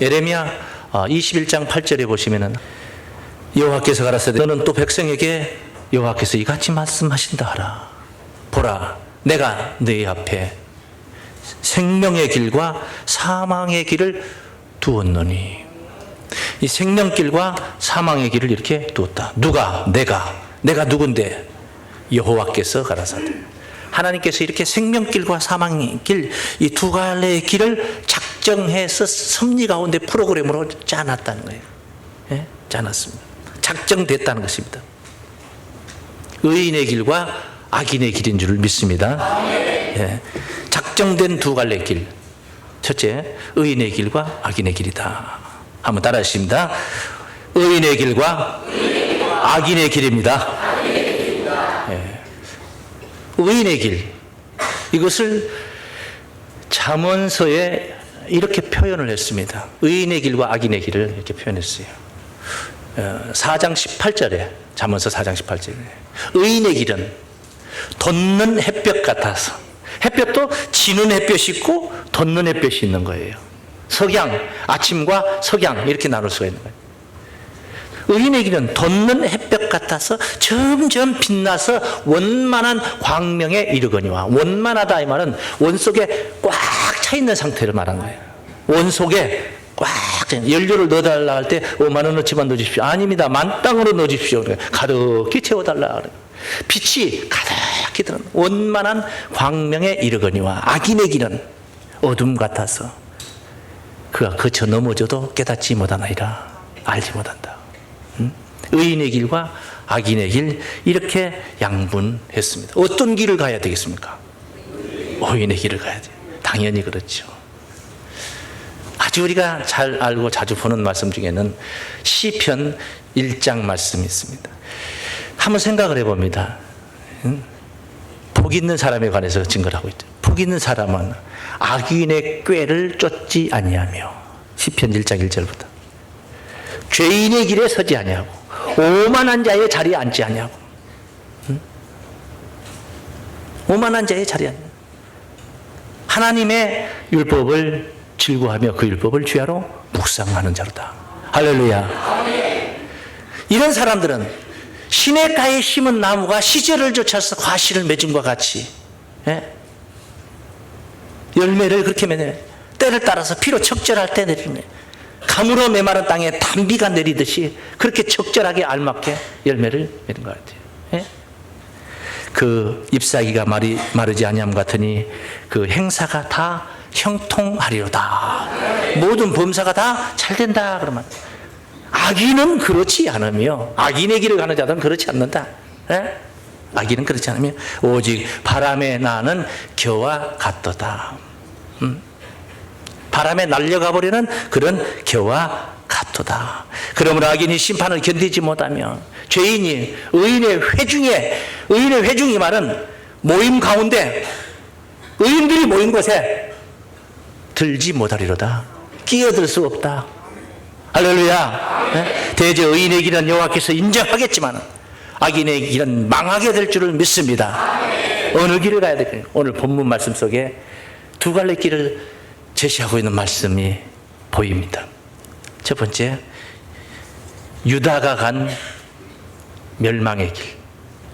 예레미야 21장 8절에 보시면은 여호와께서 가라사대 너는 또 백성에게 여호와께서 이같이 말씀하신다 하라. 보라, 내가 너희 앞에 생명의 길과 사망의 길을 두었노니. 이 생명길과 사망의 길을 이렇게 두었다. 누가? 내가 누군데? 여호와께서 가라사대. 하나님께서 이렇게 생명길과 사망의 길, 이 두 갈래의 길을 작정해서 섭리 가운데 프로그램으로 짜놨다는 거예요. 예? 짜놨습니다. 작정됐다는 것입니다. 의인의 길과 악인의 길인 줄 믿습니다. 예. 작정된 두 갈래 길. 첫째, 의인의 길과 악인의 길이다. 한번 따라 하십니다. 의인의 길과 악인의 길입니다. 예. 의인의 길. 이것을 잠언서에 이렇게 표현을 했습니다. 의인의 길과 악인의 길을 이렇게 표현했어요. 4장 18절에, 잠언서 4장 18절에 의인의 길은 돋는 햇볕 같아서, 햇볕도 지는 햇볕이 있고 돋는 햇볕이 있는 거예요. 석양, 아침과 석양 이렇게 나눌 수가 있는 거예요. 의인의 길은 돋는 햇볕 같아서 점점 빛나서 원만한 광명에 이르거니와. 원만하다 이 말은 원 속에 꽉 차 있는 상태를 말하는 거예요. 원 속에 꽉 연료를 넣어달라 할 때 5만 원어치만 넣어주십시오. 아닙니다. 만땅으로 넣어주십시오. 가득히 채워달라. 빛이 가득히 들은 원만한 광명에 이르거니와. 악인의 길은 어둠 같아서 그가 거쳐 넘어져도 깨닫지 못하나이다. 알지 못한다. 의인의 길과 악인의 길, 이렇게 양분했습니다. 어떤 길을 가야 되겠습니까? 의인의 길을 가야 돼요. 당연히 그렇죠. 아주 우리가 잘 알고 자주 보는 말씀 중에는 시편 1장 말씀이 있습니다. 한번 생각을 해봅니다. 복 있는 사람에 관해서 증거를 하고 있죠. 복 있는 사람은 악인의 꾀를 쫓지 아니하며. 시편 1장 1절부터 죄인의 길에 서지 아니하고 오만한 자의 자리에 앉지 아니하고. 오만한 자의 자리에 앉는, 하나님의 율법을 즐거워하며 그 율법을 주야로 묵상하는 자로다. 할렐루야. 이런 사람들은 시냇가에 심은 나무가 시절을 쫓아서 과실을 맺은 것 같이, 예? 열매를 그렇게 맺네. 때를 따라서 피로 적절할 때 내리네. 가물어 메마른 땅에 단비가 내리듯이 그렇게 적절하게 알맞게 열매를 맺는 것 같아요. 예? 그 잎사귀가 마르지 아니함 같으니 그 행사가 다 형통하리로다. 모든 범사가 다 잘된다. 그러면 악인은 그렇지 않으며, 악인의 길을 가는 자들은 그렇지 않는다. 예? 악인은 그렇지 않으며 오직 바람에 나는 겨와 같도다. 바람에 날려가 버리는 그런 겨와 같도다. 그러므로 악인이 심판을 견디지 못하며 죄인이 의인의 회중이 말은 모임 가운데, 의인들이 모인 곳에 들지 못하리로다. 끼어들 수 없다. 할렐루야. 네? 대저 의인의 길은 여호와께서 인정하겠지만 악인의 길은 망하게 될 줄을 믿습니다. 어느 길을 가야 될까요? 오늘 본문 말씀 속에 두 갈래 길을 제시하고 있는 말씀이 보입니다. 첫 번째, 유다가 간 멸망의 길.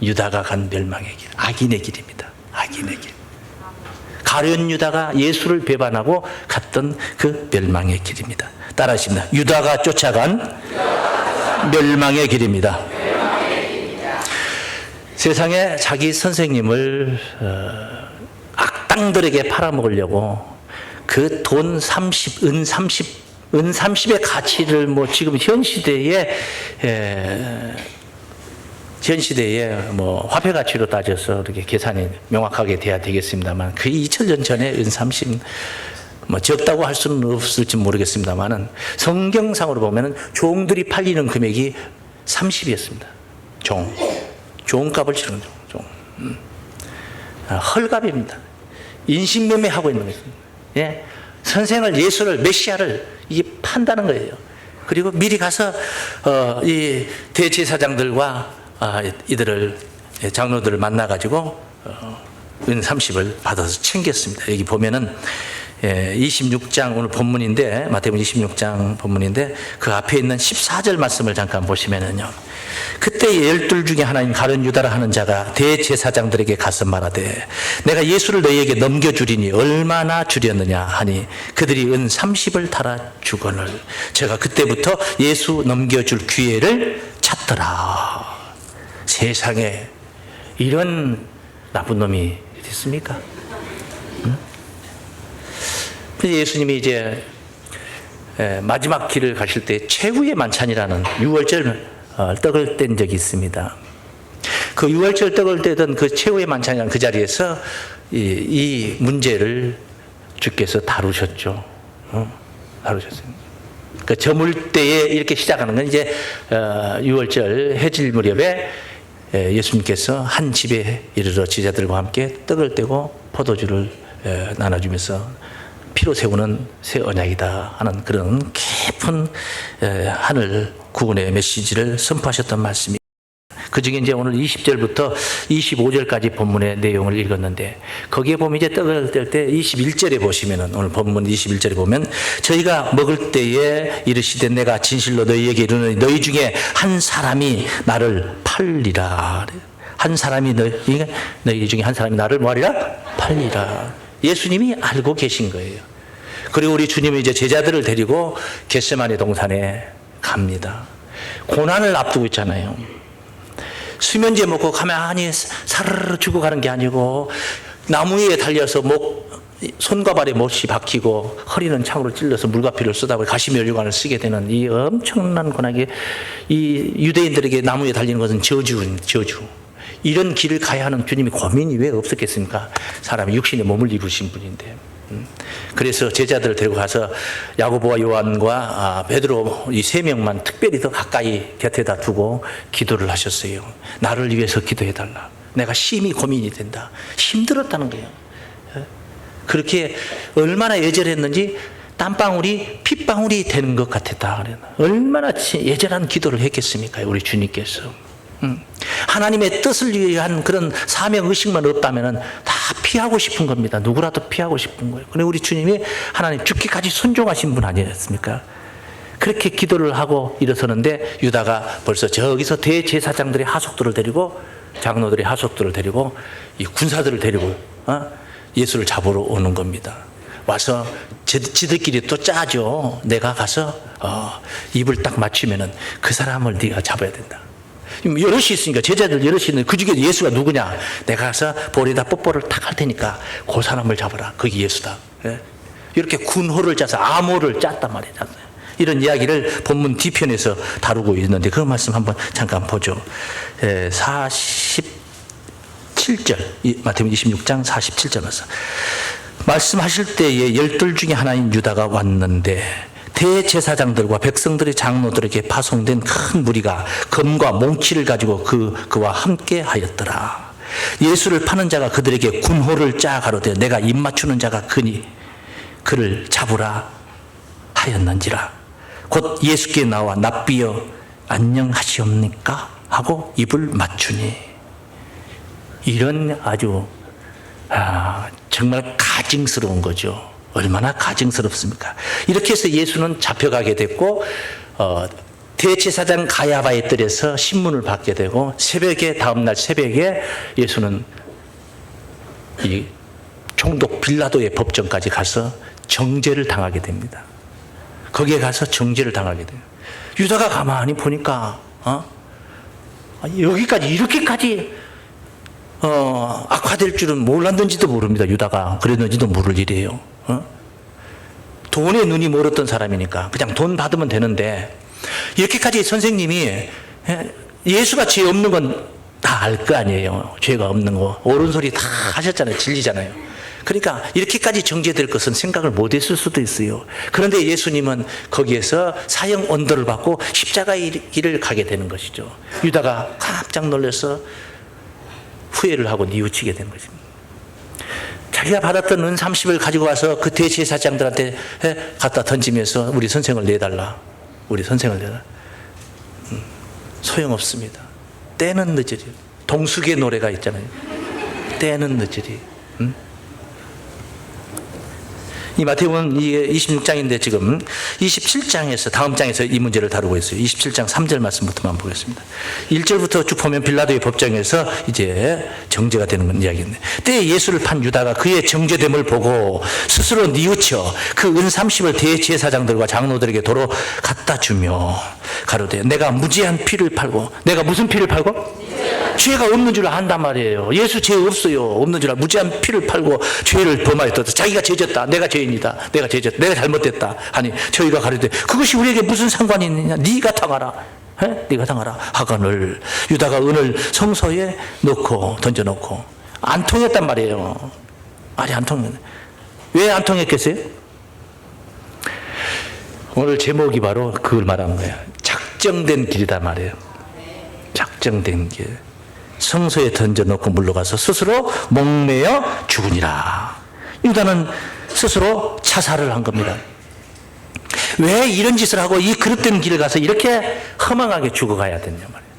유다가 간 멸망의 길. 악인의 길입니다. 악인의 길. 가룟 유다가 예수를 배반하고 갔던 그 멸망의 길입니다. 따라하십니다. 유다가 쫓아간 멸망의 길입니다. 세상에 자기 선생님을 악당들에게 팔아먹으려고 그 돈 30, 은 30의 가치를 뭐 지금 현 시대에 뭐 화폐 가치로 따져서 이렇게 계산이 명확하게 돼야 되겠습니다만, 그 2000년 전에 은 30, 뭐 적다고 할 수는 없을지 모르겠습니다만은 성경상으로 보면은 종들이 팔리는 금액이 30이었습니다. 종값을 치는 종. 헐값입니다. 인신매매하고 있는 것입니다. 예? 선생을, 예수를, 메시아를 이게 판다는 거예요. 그리고 미리 가서 이 대제사장들과 이들을, 장로들을 만나가지고 은 30을 받아서 챙겼습니다. 여기 보면은 26장 오늘 본문인데, 마태복음 26장 본문인데 그 앞에 있는 14절 말씀을 잠깐 보시면은요. 그때 12 중에 하나인 가룟 유다라 하는 자가 대제사장들에게 가서 말하되 내가 예수를 너희에게 넘겨주리니 얼마나 주렸느냐 하니 그들이 은 30을 달아 주거늘 제가 그때부터 예수 넘겨줄 기회를 찾더라. 세상에 이런 나쁜 놈이 있습니까? 예수님이 이제 마지막 길을 가실 때 최후의 만찬이라는 유월절 떡을 뗀 적이 있습니다. 그 유월절 떡을 떼던 그 최후의 만찬이라는 그 자리에서 이 문제를 주께서 다루셨죠. 다루셨어요. 그 저물 때에 이렇게 시작하는 건 이제 유월절 해질 무렵에 예수님께서 한 집에 이르러 제자들과 함께 떡을 떼고 포도주를 나눠주면서 피로 세우는 새 언약이다 하는 그런 깊은 하늘 구원의 메시지를 선포하셨던 말씀이 그 중에 이제 오늘 20절부터 25절까지 본문의 내용을 읽었는데 거기에 보면 이제 떡을 뗄 때 21절에 보시면은 오늘 본문 21절에 보면 저희가 먹을 때에 이르시되 내가 진실로 너희에게 이르노니 너희 중에 한 사람이 나를 팔리라. 한 사람이 너희 중에 한 사람이 나를 뭐하리라? 팔리라. 예수님이 알고 계신 거예요. 그리고 우리 주님이 이제 제자들을 데리고 겟세마네 동산에 갑니다. 고난을 앞두고 있잖아요. 수면제 먹고 가만히 사르르 죽어가는 게 아니고 나무 위에 달려서 손과 발에 못이 박히고 허리는 창으로 찔러서 물과피를 쏟아고 가시면류관을 쓰게 되는 이 엄청난 고난이 이 유대인들에게 나무 위에 달리는 것은 저주. 이런 길을 가야 하는 주님이 고민이 왜 없었겠습니까? 사람이 육신의 몸을 입으신 분인데. 그래서 제자들을 데리고 가서 야고보와 요한과 베드로 이 세 명만 특별히 더 가까이 곁에다 두고 기도를 하셨어요. 나를 위해서 기도해달라. 내가 심히 고민이 된다. 힘들었다는 거예요. 그렇게 얼마나 예절했는지 땀방울이 핏방울이 되는 것 같았다. 얼마나 예절한 기도를 했겠습니까? 우리 주님께서. 하나님의 뜻을 위한 그런 사명의식만 없다면 다 피하고 싶은 겁니다. 누구라도 피하고 싶은 거예요. 그런데 우리 주님이 하나님 죽기까지 순종하신 분 아니었습니까? 그렇게 기도를 하고 일어서는데 유다가 벌써 저기서 대제사장들의 하속들을 데리고 장로들의 하속들을 데리고 이 군사들을 데리고 예수를 잡으러 오는 겁니다. 와서 지들끼리 또 짜죠. 내가 가서 입을 딱 맞추면은 그 사람을 네가 잡아야 된다. 여럿이 있으니까 제자들 여럿이 있는데 그 중에 예수가 누구냐? 내가 가서 볼에다 뽀뽀를 탁 할 테니까 그 사람을 잡아라. 그게 예수다. 이렇게 군호를 짜서 암호를 짰단 말이에요. 이런 이야기를 본문 뒤편에서 다루고 있는데 그 말씀 한번 잠깐 보죠. 47절 마태복음 26장 47절 말씀하실 때에 12 중에 하나인 유다가 왔는데 대제사장들과 백성들의 장로들에게 파송된 큰 무리가 검과 몽치를 가지고 그와 함께 하였더라. 예수를 파는 자가 그들에게 군호를 짜 가로되 내가 입 맞추는 자가 그니 그를 잡으라 하였는지라. 곧 예수께 나와 납비여 안녕하시옵니까 하고 입을 맞추니. 이런 아주 정말 가증스러운 거죠. 얼마나 가증스럽습니까? 이렇게 해서 예수는 잡혀가게 됐고 대제사장 가야바의 뜰에서 신문을 받게 되고 다음날 새벽에 예수는 이 총독 빌라도의 법정까지 가서 정죄를 당하게 됩니다. 거기에 가서 정죄를 당하게 돼요. 유다가 가만히 보니까 여기까지 이렇게까지 악화될 줄은 몰랐는지도 모릅니다. 유다가 그랬는지도 모를 일이에요. 돈에 눈이 멀었던 사람이니까 그냥 돈 받으면 되는데 이렇게까지 선생님이 예수가 죄 없는 건 다 알 거 아니에요. 죄가 없는 거 옳은 소리 다 하셨잖아요. 진리잖아요. 그러니까 이렇게까지 정죄될 것은 생각을 못했을 수도 있어요. 그런데 예수님은 거기에서 사형 언도를 받고 십자가의 길을 가게 되는 것이죠. 유다가 깜짝 놀라서 후회를 하고 뉘우치게 된 것입니다. 자기가 받았던 은 30을 가지고 와서 그 대제사장들한테 갖다 던지면서 우리 선생을 내달라. 우리 선생을 내달라. 소용없습니다. 때는 늦으리. 동숙의 노래가 있잖아요. 때는 늦으리. 이 마태복음 이게 26장인데 지금 27장에서 다음 장에서 이 문제를 다루고 있어요. 27장 3절 말씀부터만 보겠습니다. 1절부터 쭉 보면 빌라도의 법정에서 이제 정죄가 되는 이야기인데, 때에 예수를 판 유다가 그의 정죄됨을 보고 스스로 뉘우쳐 그 은 30을 대제사장들과 장로들에게 도로 갖다 주며 가로되 내가 무지한 피를 팔고, 내가 무슨 피를 팔고? 죄가 없는 줄 안단 말이에요. 예수 죄 없어요. 없는 줄 알고 무지한 피를 팔고 죄를 범하였다. 자기가 죄졌다. 내가 죄인이다. 내가 죄졌다. 내가 잘못됐다. 아니 저희가 가르되 그것이 우리에게 무슨 상관이 있느냐. 네가 당하라. 네가 당하라. 하거늘 유다가 은을 성소에 넣고 던져놓고 안 통했단 말이에요. 말이 안 통했네. 왜 안 통했겠어요? 오늘 제목이 바로 그걸 말하는 거예요. 작정된 길이다 말이에요. 작정된 길. 성소에 던져놓고 물러가서 스스로 목매어 죽으니라. 유다는 스스로 자살을 한 겁니다. 왜 이런 짓을 하고 이 그릇된 길을 가서 이렇게 허망하게 죽어가야 되냐 말이에요.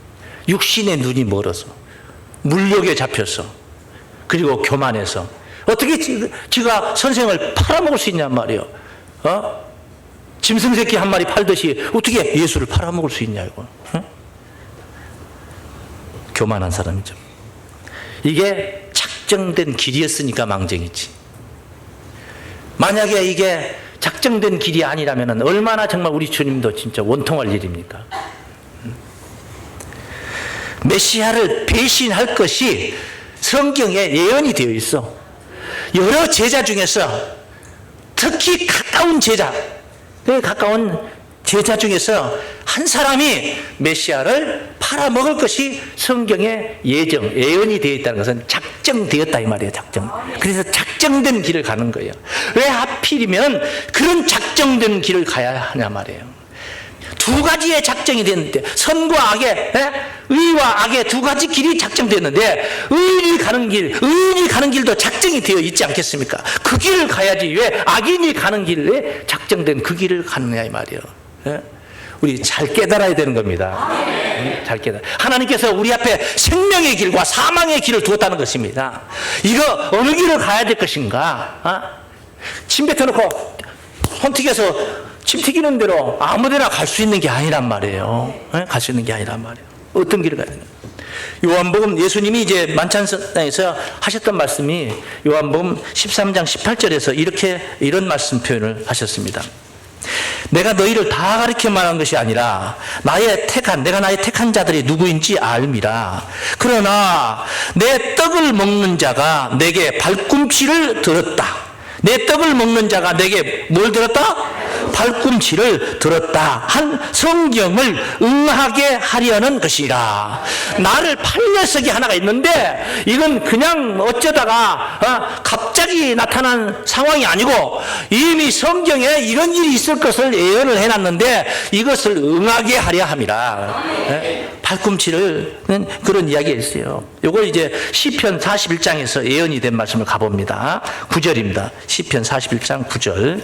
육신의 눈이 멀어서, 물욕에 잡혀서, 그리고 교만해서 어떻게 지가 선생을 팔아먹을 수 있냔 말이에요. 짐승새끼 한 마리 팔듯이 어떻게 예수를 팔아먹을 수 있냐 이거. 교만한 사람이죠. 이게 작정된 길이었으니까 망정이지. 만약에 이게 작정된 길이 아니라면 얼마나 정말 우리 주님도 진짜 원통할 일입니까? 메시아를 배신할 것이 성경에 예언이 되어 있어. 여러 제자 중에서 특히 가까운 제자, 가까운 제자 중에서 한 사람이 메시아를 팔아먹을 것이 성경의 예언이 되어 있다는 것은 작정되었다 이 말이에요. 작정. 그래서 작정된 길을 가는 거예요. 왜 하필이면 그런 작정된 길을 가야 하냐 말이에요. 두 가지의 작정이 됐는데, 선과 악의, 의와 악의 두 가지 길이 작정됐는데, 의인이 가는 길도 작정이 되어 있지 않겠습니까? 그 길을 가야지 왜 악인이 가는 길에 작정된 그 길을 가느냐 이 말이에요. 우리 잘 깨달아야 되는 겁니다. 잘 깨달아. 하나님께서 우리 앞에 생명의 길과 사망의 길을 두었다는 것입니다. 이거 어느 길을 가야 될 것인가? 침 뱉어놓고 손 튀겨서 침 튀기는 대로 아무데나 갈 수 있는 게 아니란 말이에요. 갈 수 있는 게 아니란 말이에요. 어떤 길을 가야 되나? 요한복음 예수님이 이제 만찬상에서 하셨던 말씀이 요한복음 13장 18절에서 이런 말씀 표현을 하셨습니다. 내가 너희를 다 가르쳐 말한 것이 아니라 내가 나의 택한 자들이 누구인지 알미라. 그러나 내 떡을 먹는 자가 내게 발꿈치를 들었다. 내 떡을 먹는 자가 내게 뭘 들었다? 발꿈치를 들었다 한 성경을 응하게 하려는 것이라. 나를 팔 녀석이 하나가 있는데 이건 그냥 어쩌다가 갑자기 나타난 상황이 아니고 이미 성경에 이런 일이 있을 것을 예언을 해놨는데 이것을 응하게 하려 함이라. 발꿈치를 그런 이야기가 있어요. 요거 이제 시편 41장에서 예언이 된 말씀을 가봅니다. 9절입니다. 시편 41장 9절.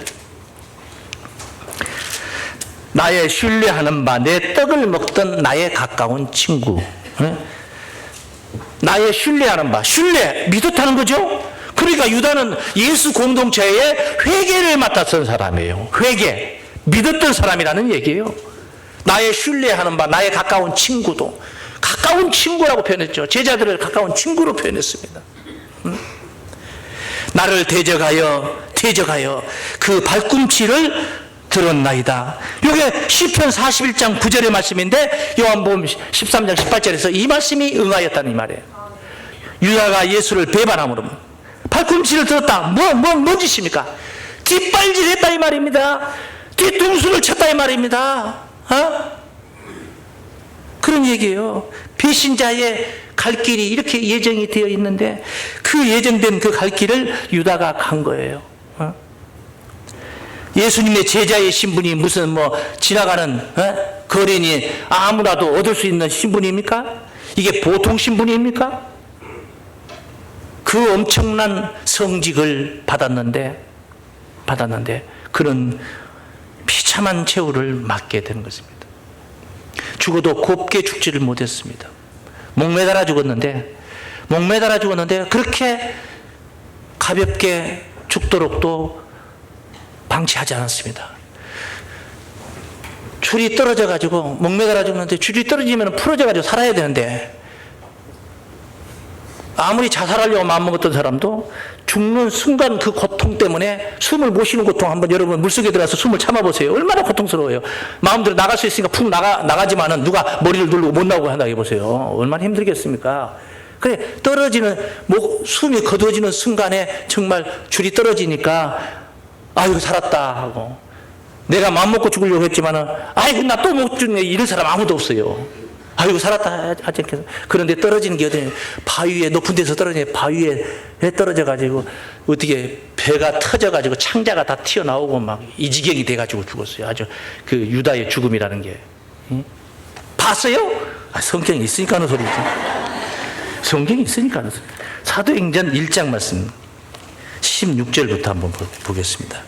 나의 신뢰하는 바 내 떡을 먹던 나의 가까운 친구. 나의 신뢰하는 바, 신뢰 믿었다는 거죠. 그러니까 유다는 예수 공동체의 회개를 맡았던 사람이에요. 회개 믿었던 사람이라는 얘기예요. 나의 신뢰하는 바 나의 가까운 친구도 가까운 친구라고 표현했죠. 제자들을 가까운 친구로 표현했습니다. 나를 대적하여 그 발꿈치를 들었나이다. 이게 시편 41장 9절의 말씀인데 요한복음 13장 18절에서 이 말씀이 응하였다는 이 말이에요. 유다가 예수를 배반함으로 발꿈치를 들었다. 뭔 짓입니까? 뒷발질했다 이 말입니다. 뒤통수를 쳤다 이 말입니다. 그런 얘기예요. 배신자의 갈 길이 이렇게 예정이 되어 있는데 그 예정된 그 갈 길을 유다가 간 거예요. 예수님의 제자의 신분이 무슨 지나가는 거린이 아무나도 얻을 수 있는 신분입니까? 이게 보통 신분입니까? 그 엄청난 성직을 받았는데 그런 비참한 최후를 맞게 되는 것입니다. 죽어도 곱게 죽지를 못했습니다. 목매달아 죽었는데 그렇게 가볍게 죽도록도 방치하지 않았습니다. 줄이 떨어져가지고 목매달아 죽는데, 줄이 떨어지면 풀어져가지고 살아야 되는데, 아무리 자살하려고 마음먹었던 사람도 죽는 순간 그 고통 때문에 숨을 못 쉬는 고통, 한번 여러분 물속에 들어가서 숨을 참아보세요. 얼마나 고통스러워요. 마음대로 나갈 수 있으니까 푹 나가지만은 누가 머리를 누르고 못 나오고 한다고 해보세요. 얼마나 힘들겠습니까? 그래, 숨이 거두어지는 순간에 정말 줄이 떨어지니까, 아이고, 살았다 하고, 내가 마음먹고 죽으려고 했지만은, 아이고, 나 또 못 죽네, 이런 사람 아무도 없어요. 아이고, 살았다 하지 않겠어. 그런데 떨어지는 게 어디냐, 바위에, 높은 데서 떨어지는 바위에 떨어져가지고 어떻게 배가 터져가지고 창자가 다 튀어나오고 막 이 지경이 돼가지고 죽었어요. 아주 그 유다의 죽음이라는 게. 봤어요? 성경이 있으니까 하는 소리지. 성경이 있으니까 하는 소리. 사도행전 1장 말씀 16절부터 한번 보겠습니다.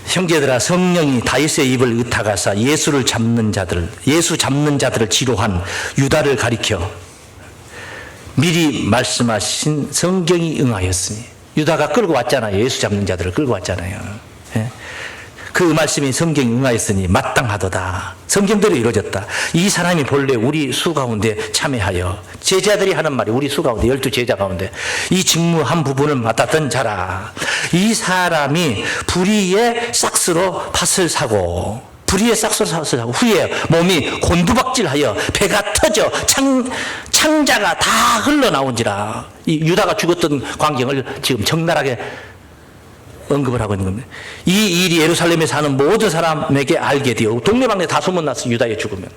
형제들아, 성령이 다윗의 입을 의탁하사 예수 잡는 자들을 지로한 유다를 가리켜 미리 말씀하신 성경이 응하였으니, 유다가 끌고 왔잖아요. 예수 잡는 자들을 끌고 왔잖아요. 예? 그 말씀이 성경이 응하였으니 마땅하도다. 성경대로 이루어졌다. 이 사람이 본래 우리 수 가운데 참여하여, 제자들이 하는 말이 우리 수 가운데 12제자 가운데 이 직무 한 부분을 맡았던 자라. 이 사람이 불의의 싹스로 밭을 사고 후에 몸이 곤두박질하여 배가 터져 창자가 다 흘러나온지라. 이 유다가 죽었던 광경을 지금 적나라하게 언급을 하고 있는 겁니다. 이 일이 예루살렘에 사는 모든 사람에게 알게 되어 동네방네 다 소문났어. 유다의 죽으면.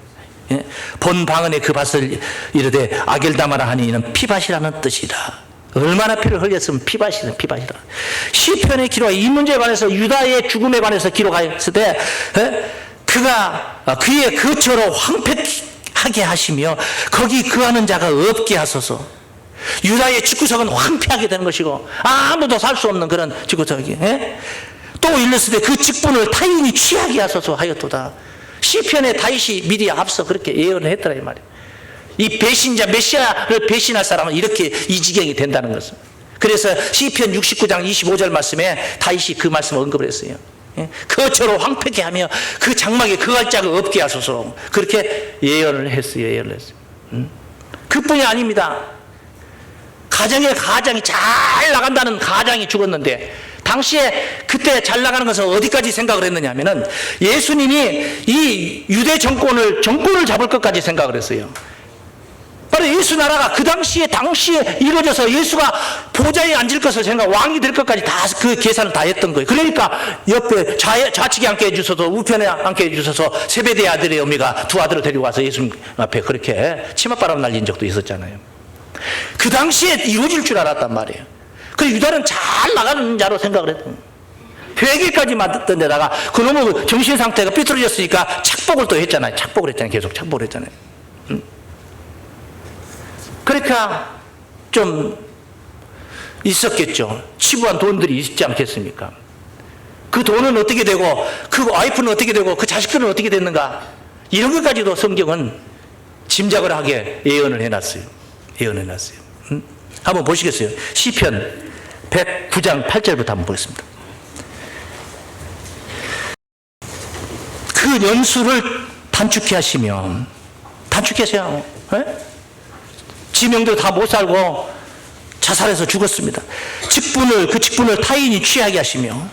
예? 본 방언에 그 밭을 이르되 아겔다마라 하니 이는 피밭이라는 뜻이다. 얼마나 피를 흘렸으면 피밭이라. 시편의 기록이 이 문제에 관해서, 유다의 죽음에 관해서 기록하였을 때, 그가 그의 그처로 황폐하게 하시며 거기 거하는 자가 없게 하소서. 유다의 집구석은 황폐하게 되는 것이고 아무도 살 수 없는 그런 집구석이. 또 일렀을 때 그 직분을 타인이 취하게 하소서 하였도다. 시편에 다윗이 미리 앞서 그렇게 예언을 했더라 이 말이에요. 이 배신자 메시아를 배신할 사람은 이렇게 이 지경이 된다는 것은. 그래서 시편 69장 25절 말씀에 다윗이 그 말씀을 언급을 했어요. 그처로 황폐케 하며 그 장막에 거할 자가 없게 하소서. 그렇게 예언을 했어요. 그뿐이 아닙니다. 가장이 잘 나간다는 가장이 죽었는데, 당시에 그때 잘 나가는 것은 어디까지 생각을 했느냐 하면은, 예수님이 이 유대 정권을 잡을 것까지 생각을 했어요. 바로 예수 나라가 그 당시에 이루어져서 예수가 보좌에 앉을 것을 왕이 될 것까지 다 그 계산을 다 했던 거예요. 그러니까 옆에 좌측에 앉게 해주셔서, 우편에 앉게 해주셔서 세베대의 아들의 어미가 두 아들을 데리고 와서 예수님 앞에 그렇게 치맛바람 날린 적도 있었잖아요. 그 당시에 이루어질 줄 알았단 말이에요. 그래서 유다는 잘 나가는 자로 생각을 했던 거예요. 회개까지 맡았던 데다가 그놈의 정신 상태가 삐뚤어졌으니까 착복을 또 했잖아요. 계속 착복을 했잖아요. 그러니까 좀 있었겠죠. 치부한 돈들이 있지 않겠습니까? 그 돈은 어떻게 되고, 그 와이프는 어떻게 되고, 그 자식들은 어떻게 됐는가, 이런 것까지도 성경은 짐작을 하게 예언을 해놨어요. 한번 보시겠어요? 시편 109장 8절부터 한번 보겠습니다. 그 연수를 단축해 하시면, 단축해서요, 지명대로 다 못 살고 자살해서 죽었습니다. 그 직분을 타인이 취하게 하시며,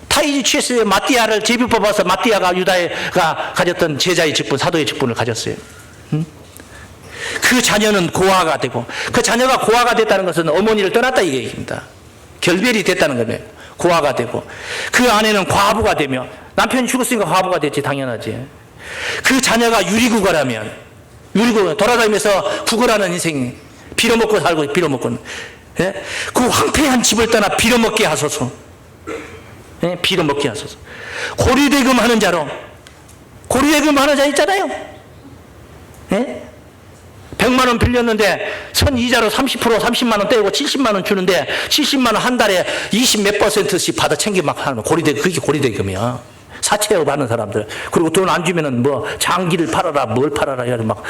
타인이 취했어요. 마띠아를 제비 뽑아서 마띠아가 유다가 가졌던 제자의 직분, 사도의 직분을 가졌어요. 그 자녀는 고아가 되고, 그 자녀가 고아가 됐다는 것은 어머니를 떠났다 이 얘기입니다. 결별이 됐다는 거네요. 고아가 되고, 그 아내는 과부가 되며, 남편이 죽었으니까 과부가 됐지, 당연하지. 그 자녀가 유리구가라면, 돌아다니면서 구걸하는 인생이 빌어먹고 살고, 그 황폐한 집을 떠나 빌어먹게 하소서. 빌어먹게 하소서. 고리대금 하는 자 있잖아요. 100만 원 빌렸는데 선 이자로 30만 원 떼고 70만 원 주는데 70만 원 한 달에 20몇 %씩 받아 챙겨 막 하는 고리대금. 그게 고리대금이야. 사채업 하는 사람들. 그리고 돈 안 주면은 뭐 장기를 팔아라, 뭘 팔아라, 해가지고 막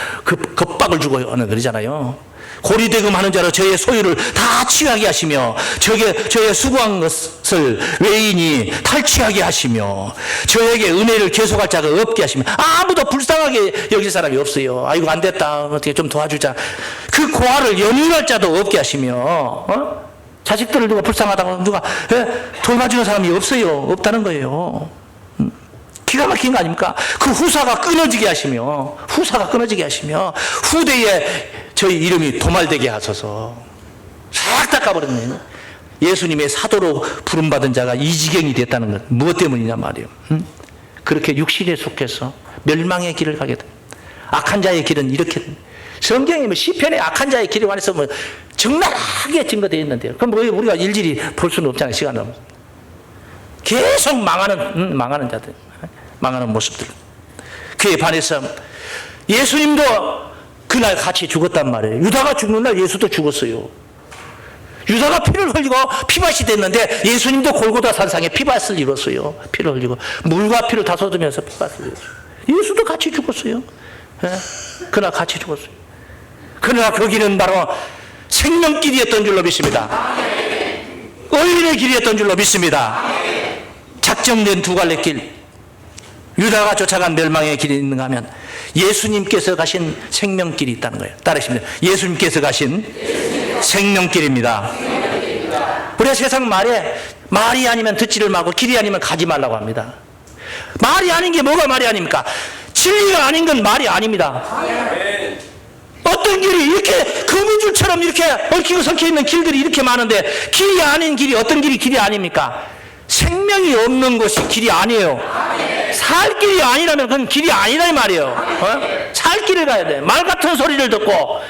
겁박을 주고 하는 그러잖아요. 고리대금 하는 자로 저의 소유를 다 취하게 하시며, 저의 수고한 것을 외인이 탈취하게 하시며, 저에게 은혜를 계속할 자가 없게 하시며, 아무도 불쌍하게 여길 사람이 없어요. 아이고, 안 됐다. 어떻게 좀 도와주자. 그 고아를 연인할 자도 없게 하시며, 자식들을 누가 불쌍하다고 누가 돌봐주는 사람이 없어요. 없다는 거예요. 기가 막힌 거 아닙니까? 그 후사가 끊어지게 하시며, 후대에 저희 이름이 도말되게 하소서. 싹 닦아버렸네. 예수님의 사도로 부름받은 자가 이 지경이 됐다는 것. 무엇 때문이냐 말이에요. 그렇게 육신에 속해서 멸망의 길을 가게 돼. 악한 자의 길은 이렇게. 성경에 뭐 시편에 악한 자의 길에 관해서 뭐 적나라하게 증거되어 있는데요. 그럼 뭐 우리가 일일이 볼 수는 없잖아요. 시간은 없어서. 계속 망하는 자들, 망하는 모습들. 그에 반해서 예수님도 그날 같이 죽었단 말이에요. 유다가 죽는 날 예수도 죽었어요. 유다가 피를 흘리고 피밭이 됐는데 예수님도 골고다 산상에 피밭을 이뤘어요. 피를 흘리고 물과 피를 다 쏟으면서 피밭을 이뤘어요. 예수도 같이 죽었어요. 그날 같이 죽었어요. 그러나 그 길은 바로 생명길이었던 줄로 믿습니다. 의인의 길이었던 줄로 믿습니다. 작정된 두 갈래 길. 유다가 쫓아간 멸망의 길이 있는가 하면 예수님께서 가신 생명길이 있다는 거예요. 따르시면 예수님께서 가신 생명길입니다. 우리가 세상 말이 아니면 듣지를 말고 길이 아니면 가지 말라고 합니다. 말이 아닌 게 뭐가 말이 아닙니까? 진리가 아닌 건 말이 아닙니다. 어떤 길이 이렇게 거미줄처럼 이렇게 얽히고 설켜 있는 길들이 이렇게 많은데 길이 아닌 길이 어떤 길이 길이 아닙니까? 생명이 없는 것이 길이 아니에요. 살 길이 아니라면 그건 길이 아니라 이 말이에요. 살 길을 가야 돼. 말 같은 소리를 듣고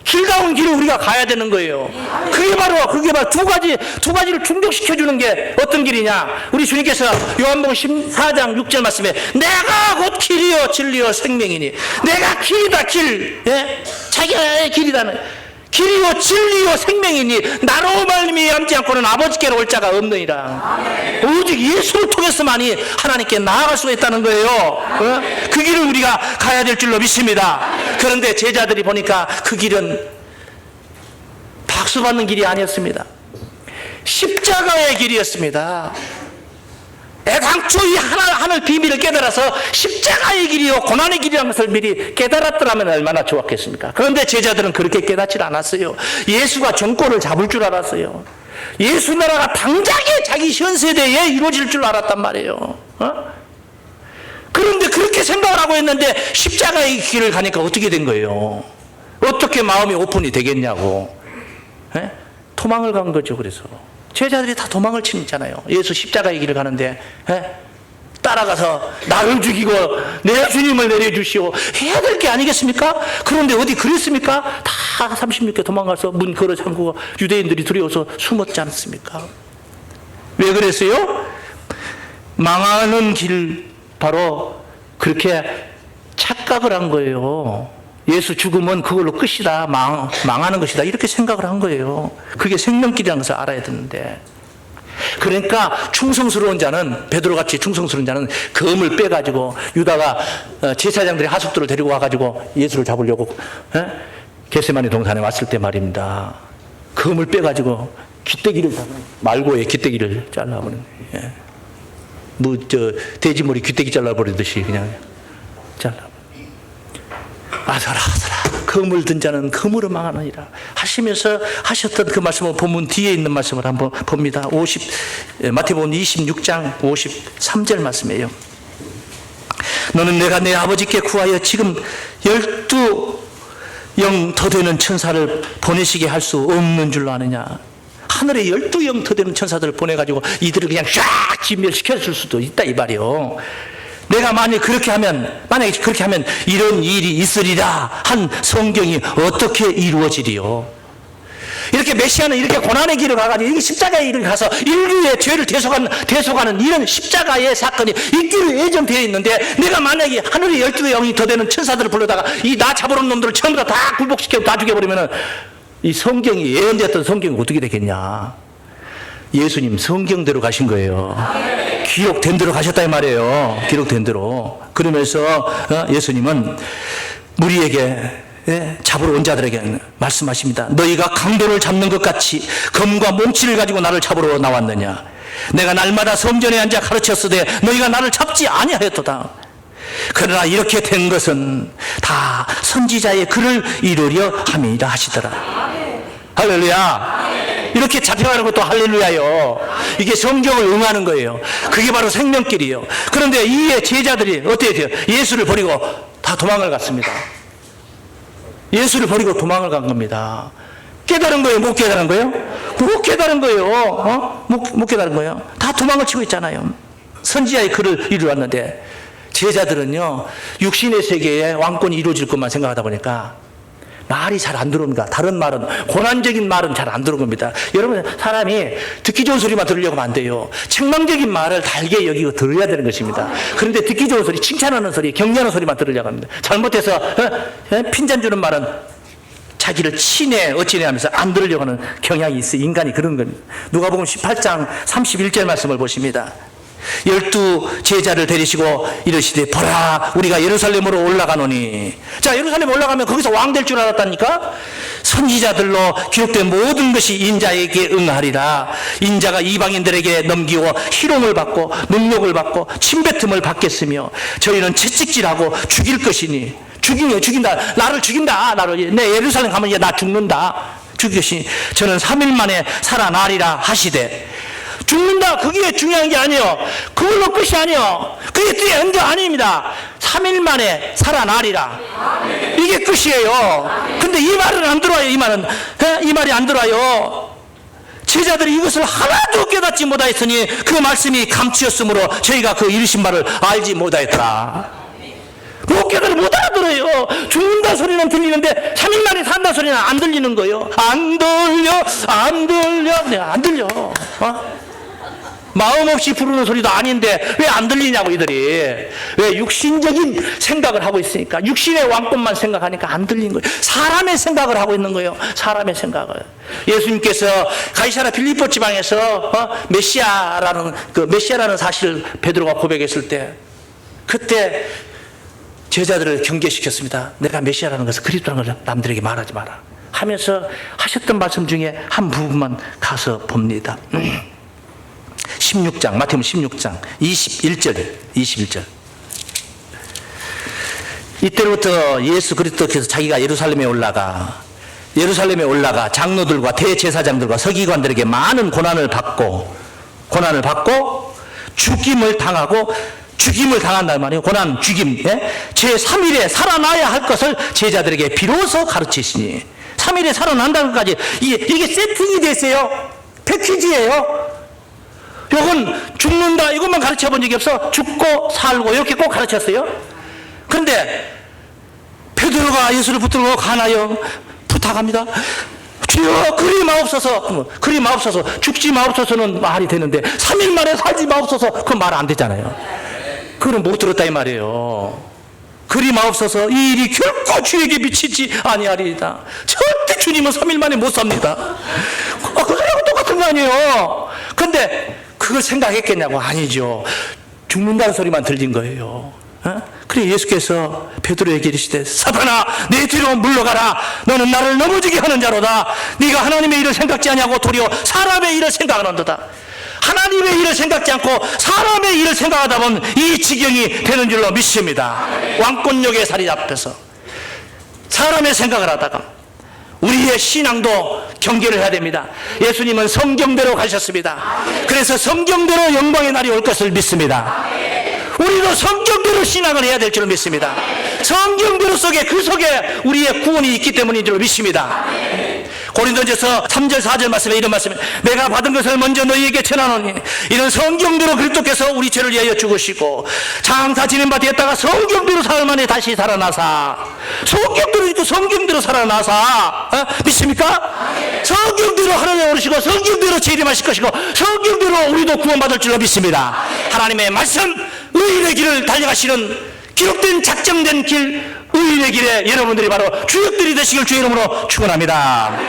길다운 길을 우리가 가야 되는 거예요. 그게 바로 두 가지를 충족시켜주는 게 어떤 길이냐. 우리 주님께서 요한복음 14장 6절 말씀에 내가 곧 길이요 진리요 생명이니, 내가 길이다 길. 자기가 길이다는, 길이요 진리요 생명이니 나로 말미암지 않고는 아버지께로 올 자가 없느니라. 오직 예수를 통해서만이 하나님께 나아갈 수가 있다는 거예요. 그 길을 우리가 가야 될 줄로 믿습니다. 그런데 제자들이 보니까 그 길은 박수받는 길이 아니었습니다. 십자가의 길이었습니다. 애당초 이 하늘 비밀을 깨달아서 십자가의 길이요 고난의 길이라는 것을 미리 깨달았더라면 얼마나 좋았겠습니까? 그런데 제자들은 그렇게 깨닫지 않았어요. 예수가 정권을 잡을 줄 알았어요. 예수 나라가 당장에 자기 현세대에 이루어질 줄 알았단 말이에요. 그런데 그렇게 생각을 하고 있는데 십자가의 길을 가니까 어떻게 된 거예요? 어떻게 마음이 오픈이 되겠냐고. 도망을 간 거죠. 그래서 제자들이 다 도망을 치잖아요. 예수 십자가의 길을 가는데 따라가서 나를 죽이고 내 주님을 내려주시오 해야 될 게 아니겠습니까? 그런데 어디 그랬습니까? 다 36개 도망가서 문 걸어 잠그고 유대인들이 두려워서 숨었지 않습니까? 왜 그랬어요? 망하는 길, 바로 그렇게 착각을 한 거예요. 예수 죽으면 그걸로 끝이다, 망하는 것이다, 이렇게 생각을 한 거예요. 그게 생명길이라는 것을 알아야 되는데. 그러니까 충성스러운 자는, 베드로같이 충성스러운 자는 검을 빼가지고 유다가 제사장들이 하숙들을 데리고 와가지고 예수를 잡으려고 겟세마네 동산에 왔을 때 말입니다. 검을 빼가지고 귀때기를 말고의 귀때기를 잘라버리는 거예요. 돼지머리 귀때기 잘라버리듯이 그냥 잘라. 아서라 검을 든 자는 검으로 망하느니라 하시면서 하셨던 그 말씀을 본문 뒤에 있는 말씀을 한번 봅니다. 마태복음 26장 53절 말씀이에요. 너는 내가 내 아버지께 구하여 지금 12영 더 되는 천사를 보내시게 할 수 없는 줄로 아느냐. 하늘에 12영 더 되는 천사들을 보내가지고 이들을 그냥 쫙 진멸시켜줄 수도 있다 이 말이요. 내가 만약에 그렇게 하면 이런 일이 있으리라 한 성경이 어떻게 이루어지리요? 이렇게 메시아는 이렇게 고난의 길을 가가지고 이 십자가의 길을 가서 인류의 죄를 대속하는 이런 십자가의 사건이 있기로 예정되어 있는데, 내가 만약에 하늘에 12영이 더 되는 천사들을 불러다가 이 나 잡아놓은 놈들을 전부 다 굴복시켜 다 죽여버리면은 이 성경이 예언되었던 성경이 어떻게 되겠냐? 예수님 성경대로 가신 거예요. 기록된 대로 가셨다 이 말이에요. 기록된 대로. 그러면서 예수님은 무리에게 잡으러 온 자들에게 말씀하십니다. 너희가 강도를 잡는 것 같이 검과 몽치를 가지고 나를 잡으러 나왔느냐. 내가 날마다 성전에 앉아 가르쳤으되 너희가 나를 잡지 아니하였도다. 그러나 이렇게 된 것은 다 선지자의 글을 이루려 함이라 하시더라. 할렐루야. 이렇게 잡혀가는 것도 할렐루야요. 이게 성경을 응하는 거예요. 그게 바로 생명길이에요. 그런데 이에 제자들이 어떻게 돼요? 예수를 버리고 다 도망을 갔습니다. 예수를 버리고 도망을 간 겁니다. 깨달은 거예요? 못 깨달은 거예요? 못 깨달은 거예요. 못 깨달은 거예요. 다 도망을 치고 있잖아요. 선지자의 글을 이루었는데 제자들은요, 육신의 세계에 왕권이 이루어질 것만 생각하다 보니까 말이 잘 안 들어옵니다. 다른 말은, 고난적인 말은 잘 안 들어온 겁니다. 여러분, 사람이 듣기 좋은 소리만 들으려고 하면 안 돼요. 책망적인 말을 달게 여기고 들어야 되는 것입니다. 그런데 듣기 좋은 소리, 칭찬하는 소리, 격려하는 소리만 들으려고 합니다. 잘못해서 핀잔 주는 말은 자기를 치네 어찌네 하면서 안 들으려고 하는 경향이 있어요. 인간이 그런 겁니다. 누가복음 18장 31절 말씀을 보십니다. 12 제자를 데리시고 이르시되 보라 우리가 예루살렘으로 올라가노니. 자, 예루살렘 올라가면 거기서 왕 될 줄 알았다니까. 선지자들로 기록된 모든 것이 인자에게 응하리라. 인자가 이방인들에게 넘기고 희롱을 받고 능욕을 받고 침뱉음을 받겠으며 저희는 채찍질하고 죽일 것이니. 죽인다. 나를 죽인다. 내 예루살렘 가면 나 죽는다. 죽일 것이니 저는 3일 만에 살아나리라 하시되. 죽는다, 그게 중요한 게 아니에요. 그걸로 끝이 아니에요. 그게 뒤에 언제 아닙니다. 3일 만에 살아나리라. 이게 끝이에요. 근데 이 말은 안 들어와요. 이 말이 안 들어와요. 제자들이 이것을 하나도 깨닫지 못하였으니 그 말씀이 감추었으므로 저희가 그 이르신 말을 알지 못하였더라. 못 깨달아 못 알아들어요. 죽는다 소리는 들리는데 3일 만에 산다 소리는 안 들리는 거예요. 안 들려. 마음 없이 부르는 소리도 아닌데 왜 안 들리냐고 이들이. 왜? 육신적인 생각을 하고 있으니까. 육신의 왕권만 생각하니까 안 들리는 거예요. 사람의 생각을 하고 있는 거예요. 사람의 생각을. 예수님께서 가이사랴 빌립보 지방에서 메시아라는 사실을 베드로가 고백했을 때, 그때 제자들을 경계시켰습니다. 내가 메시아라는 것을, 그리스도라는 것을 남들에게 말하지 마라 하면서 하셨던 말씀 중에 한 부분만 가서 봅니다. 16장, 마태복음 16장 21절. 이때로부터 예수 그리스도께서 자기가 예루살렘에 올라가 장로들과 대제사장들과 서기관들에게 많은 고난을 받고 죽임을 당한단 말이에요. 고난, 죽임. 제3일에 살아나야 할 것을 제자들에게 비로소 가르치시니. 3일에 살아난다는 것까지 이게 세팅이 됐어요. 패키지예요. 이건 죽는다 이것만 가르쳐 본 적이 없어. 죽고 살고 이렇게 꼭 가르쳤어요. 그런데 베드로가 예수를 붙들고 가나요? 부탁합니다. 주여 그리 마옵소서. 죽지 마옵소서는 말이 되는데 3일 만에 살지 마옵소서 그건 말 안 되잖아요. 그건 못 들었다 이 말이에요. 그리 마옵소서 이 일이 결코 주에게 미치지 아니하리이다. 절대 주님은 3일 만에 못 삽니다. 그거랑 똑같은 거 아니에요. 근데 그걸 생각했겠냐고. 아니죠. 죽는다는 소리만 들린 거예요. 그래 예수께서 베드로에게 이르시되 사탄아 내 뒤로 물러가라. 너는 나를 넘어지게 하는 자로다. 네가 하나님의 일을 생각지 아니하고 도리어 사람의 일을 생각하는도다. 하나님의 일을 생각지 않고 사람의 일을 생각하다 보면 이 지경이 되는 줄로 믿습니다. 왕권력에 사리 잡혀서 사람의 생각을 하다가 우리의 신앙도 경계를 해야 됩니다. 예수님은 성경대로 가셨습니다. 그래서 성경대로 영광의 날이 올 것을 믿습니다. 우리도 성경대로 신앙을 해야 될 줄 믿습니다. 성경대로 그 속에 우리의 구원이 있기 때문인 줄 믿습니다. 고린도전서 3절 4절 말씀에 이런 말씀에 내가 받은 것을 먼저 너희에게 전하노니 이는 성경대로 그리스도께서 우리 죄를 위하여 죽으시고 장사 지낸 바 되었다가 성경대로 사흘 만에 다시 살아나사. 성경대로 살아나사. 믿습니까? 성경대로 하나님 오르시고 성경대로 재림하실 것이고 성경대로 우리도 구원받을 줄로 믿습니다. 하나님의 말씀 의인의 길을 달려가시는 기록된 작정된 길 의인의 길에 여러분들이 바로 주역들이 되시길 주의 이름으로 축원합니다.